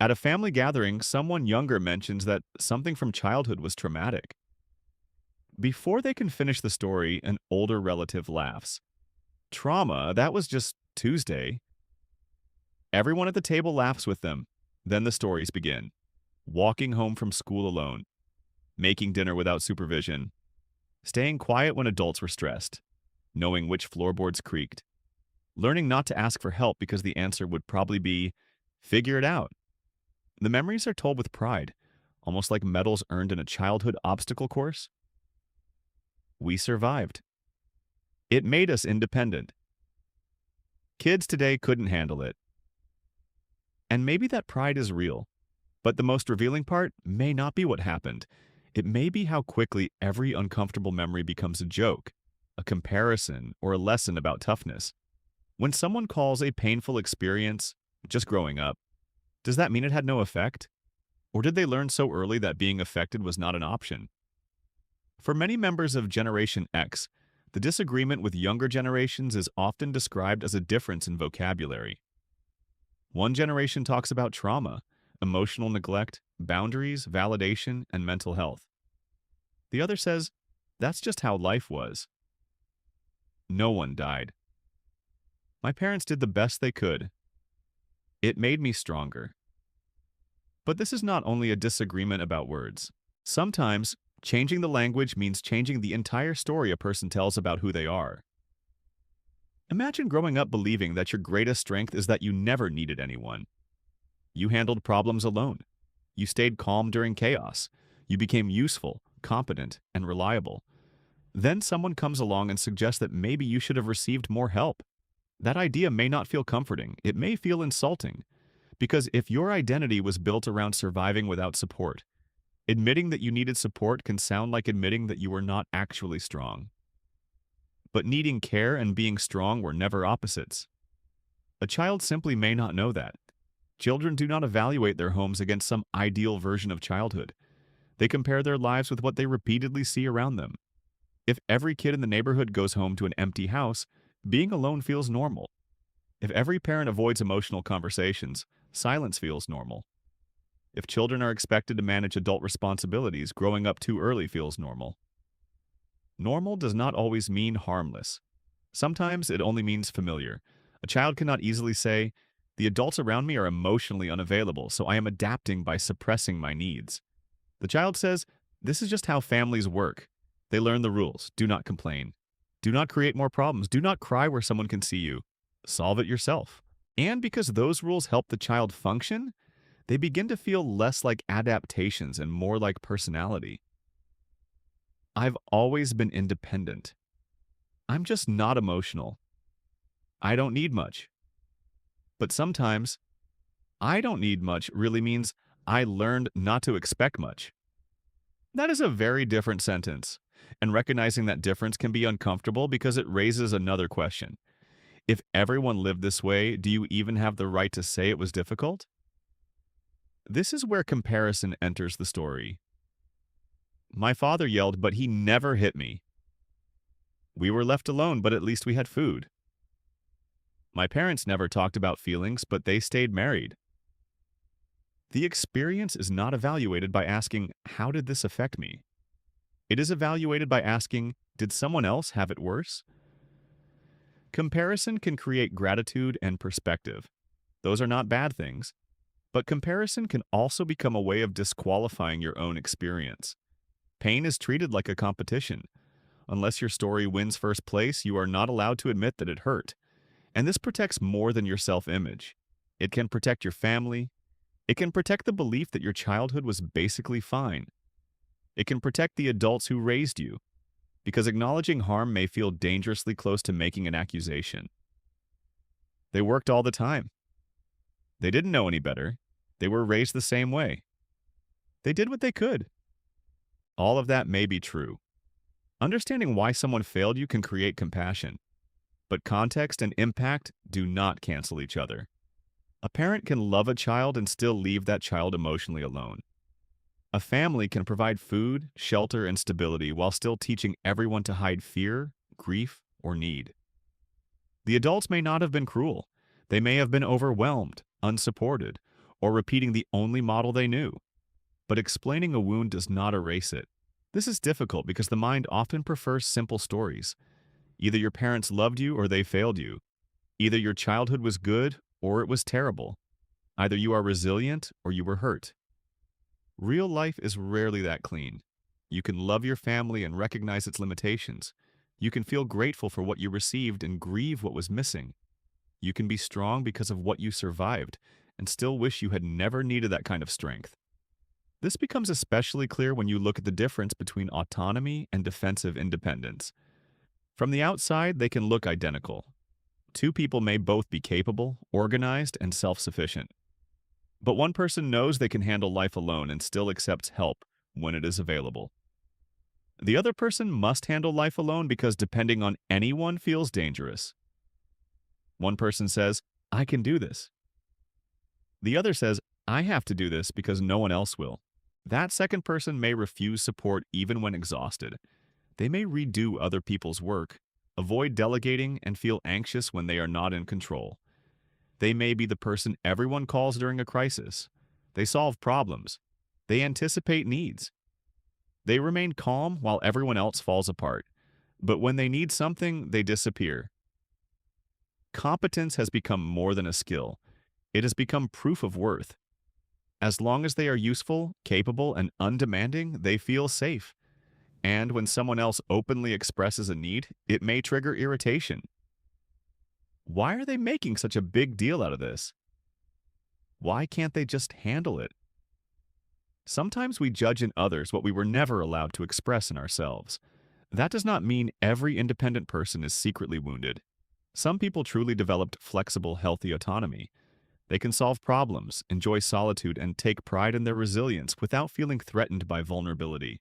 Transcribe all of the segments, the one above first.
At a family gathering, someone younger mentions that something from childhood was traumatic. Before they can finish the story, an older relative laughs. Trauma, that was just Tuesday. Everyone at the table laughs with them. Then the stories begin. Walking home from school alone, making dinner without supervision, staying quiet when adults were stressed, knowing which floorboards creaked, learning not to ask for help because the answer would probably be, figure it out. The memories are told with pride, almost like medals earned in a childhood obstacle course. We survived. It made us independent. Kids today couldn't handle it. And maybe that pride is real. But the most revealing part may not be what happened. It may be how quickly every uncomfortable memory becomes a joke, a comparison, or a lesson about toughness. When someone calls a painful experience just growing up, does that mean it had no effect? Or did they learn so early that being affected was not an option? For many members of Generation X, the disagreement with younger generations is often described as a difference in vocabulary. One generation talks about trauma, emotional neglect, boundaries, validation, and mental health. The other says, that's just how life was. No one died. My parents did the best they could. It made me stronger. But this is not only a disagreement about words. Sometimes, changing the language means changing the entire story a person tells about who they are. Imagine growing up believing that your greatest strength is that you never needed anyone. You handled problems alone. You stayed calm during chaos. You became useful, competent, and reliable. Then someone comes along and suggests that maybe you should have received more help. That idea may not feel comforting. It may feel insulting. Because if your identity was built around surviving without support, admitting that you needed support can sound like admitting that you were not actually strong. But needing care and being strong were never opposites. A child simply may not know that. Children do not evaluate their homes against some ideal version of childhood. They compare their lives with what they repeatedly see around them. If every kid in the neighborhood goes home to an empty house, being alone feels normal. If every parent avoids emotional conversations, silence feels normal. If children are expected to manage adult responsibilities, growing up too early feels normal. Normal does not always mean harmless. Sometimes it only means familiar. A child cannot easily say, the adults around me are emotionally unavailable, so I am adapting by suppressing my needs. The child says, this is just how families work. They learn the rules. Do not complain. Do not create more problems. Do not cry where someone can see you. Solve it yourself. And because those rules help the child function, they begin to feel less like adaptations and more like personality. I've always been independent. I'm just not emotional. I don't need much. But sometimes, I don't need much really means I learned not to expect much. That is a very different sentence, and recognizing that difference can be uncomfortable because it raises another question. If everyone lived this way, do you even have the right to say it was difficult? This is where comparison enters the story. My father yelled, but he never hit me. We were left alone, but at least we had food. My parents never talked about feelings, but they stayed married. The experience is not evaluated by asking, how did this affect me? It is evaluated by asking, did someone else have it worse? Comparison can create gratitude and perspective. Those are not bad things. But comparison can also become a way of disqualifying your own experience. Pain is treated like a competition. Unless your story wins first place, you are not allowed to admit that it hurt. And this protects more than your self-image. It can protect your family. It can protect the belief that your childhood was basically fine. It can protect the adults who raised you, because acknowledging harm may feel dangerously close to making an accusation. They worked all the time. They didn't know any better. They were raised the same way. They did what they could. All of that may be true. Understanding why someone failed you can create compassion. But context and impact do not cancel each other. A parent can love a child and still leave that child emotionally alone. A family can provide food, shelter, and stability while still teaching everyone to hide fear, grief, or need. The adults may not have been cruel. They may have been overwhelmed, unsupported, or repeating the only model they knew. But explaining a wound does not erase it. This is difficult because the mind often prefers simple stories. Either your parents loved you or they failed you. Either your childhood was good or it was terrible. Either you are resilient or you were hurt. Real life is rarely that clean. You can love your family and recognize its limitations. You can feel grateful for what you received and grieve what was missing. You can be strong because of what you survived and still wish you had never needed that kind of strength. This becomes especially clear when you look at the difference between autonomy and defensive independence. From the outside, they can look identical. Two people may both be capable, organized, and self-sufficient. But one person knows they can handle life alone and still accepts help when it is available. The other person must handle life alone because depending on anyone feels dangerous. One person says, "I can do this." The other says, "I have to do this because no one else will." That second person may refuse support even when exhausted. They may redo other people's work, avoid delegating, and feel anxious when they are not in control. They may be the person everyone calls during a crisis. They solve problems. They anticipate needs. They remain calm while everyone else falls apart. But when they need something, they disappear. Competence has become more than a skill. It has become proof of worth. As long as they are useful, capable, and undemanding, they feel safe. And when someone else openly expresses a need, it may trigger irritation. Why are they making such a big deal out of this? Why can't they just handle it? Sometimes we judge in others what we were never allowed to express in ourselves. That does not mean every independent person is secretly wounded. Some people truly developed flexible, healthy autonomy. They can solve problems, enjoy solitude, and take pride in their resilience without feeling threatened by vulnerability.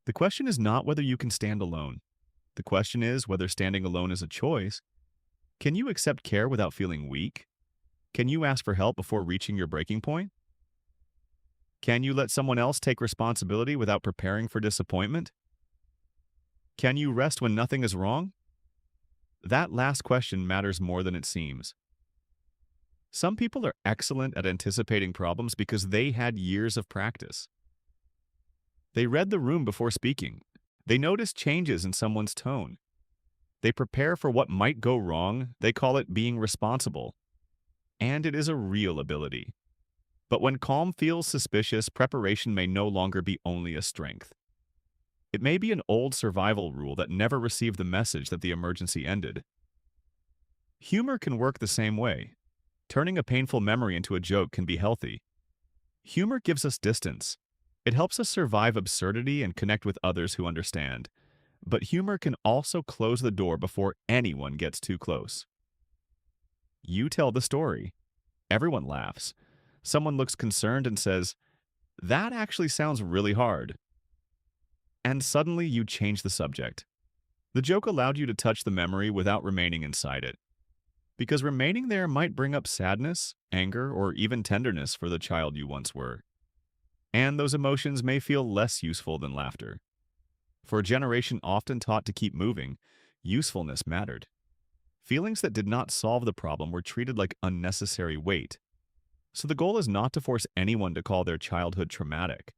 The question is not whether you can stand alone. The question is whether standing alone is a choice. Can you accept care without feeling weak? Can you ask for help before reaching your breaking point? Can you let someone else take responsibility without preparing for disappointment? Can you rest when nothing is wrong? That last question matters more than it seems. Some people are excellent at anticipating problems because they had years of practice. They read the room before speaking. They notice changes in someone's tone. They prepare for what might go wrong. They call it being responsible. And it is a real ability. But when calm feels suspicious, preparation may no longer be only a strength. It may be an old survival rule that never received the message that the emergency ended. Humor can work the same way. Turning a painful memory into a joke can be healthy. Humor gives us distance. It helps us survive absurdity and connect with others who understand. But humor can also close the door before anyone gets too close. You tell the story. Everyone laughs. Someone looks concerned and says, "That actually sounds really hard." And suddenly you change the subject. The joke allowed you to touch the memory without remaining inside it. Because remaining there might bring up sadness, anger, or even tenderness for the child you once were. And those emotions may feel less useful than laughter. For a generation often taught to keep moving, usefulness mattered. Feelings that did not solve the problem were treated like unnecessary weight. So the goal is not to force anyone to call their childhood traumatic.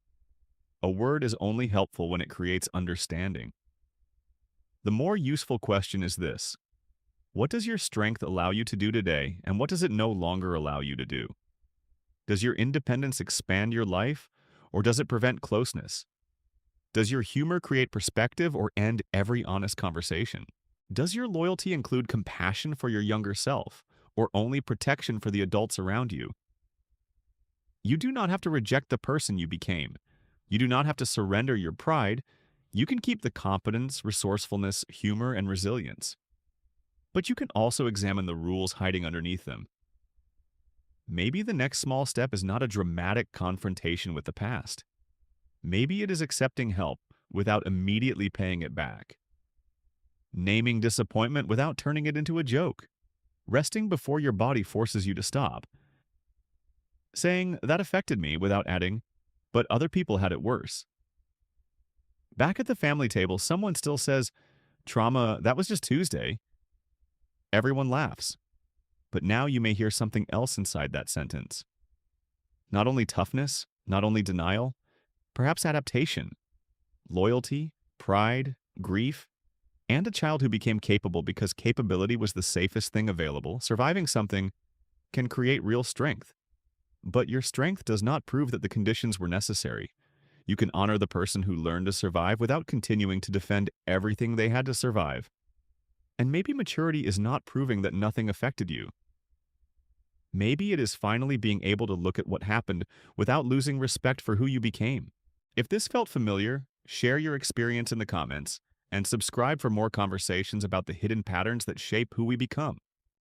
A word is only helpful when it creates understanding. The more useful question is this: what does your strength allow you to do today, and what does it no longer allow you to do? Does your independence expand your life, or does it prevent closeness? Does your humor create perspective or end every honest conversation? Does your loyalty include compassion for your younger self, or only protection for the adults around you? You do not have to reject the person you became. You do not have to surrender your pride. You can keep the competence, resourcefulness, humor, and resilience. But you can also examine the rules hiding underneath them. Maybe the next small step is not a dramatic confrontation with the past. Maybe it is accepting help without immediately paying it back. Naming disappointment without turning it into a joke. Resting before your body forces you to stop. Saying, "That affected me," without adding, "But other people had it worse." Back at the family table, someone still says, "Trauma, that was just Tuesday." Everyone laughs. But now you may hear something else inside that sentence. Not only toughness, not only denial, perhaps adaptation, loyalty, pride, grief, and a child who became capable because capability was the safest thing available. Surviving something can create real strength. But your strength does not prove that the conditions were necessary. You can honor the person who learned to survive without continuing to defend everything they had to survive. And maybe maturity is not proving that nothing affected you. Maybe it is finally being able to look at what happened without losing respect for who you became. If this felt familiar, share your experience in the comments and subscribe for more conversations about the hidden patterns that shape who we become.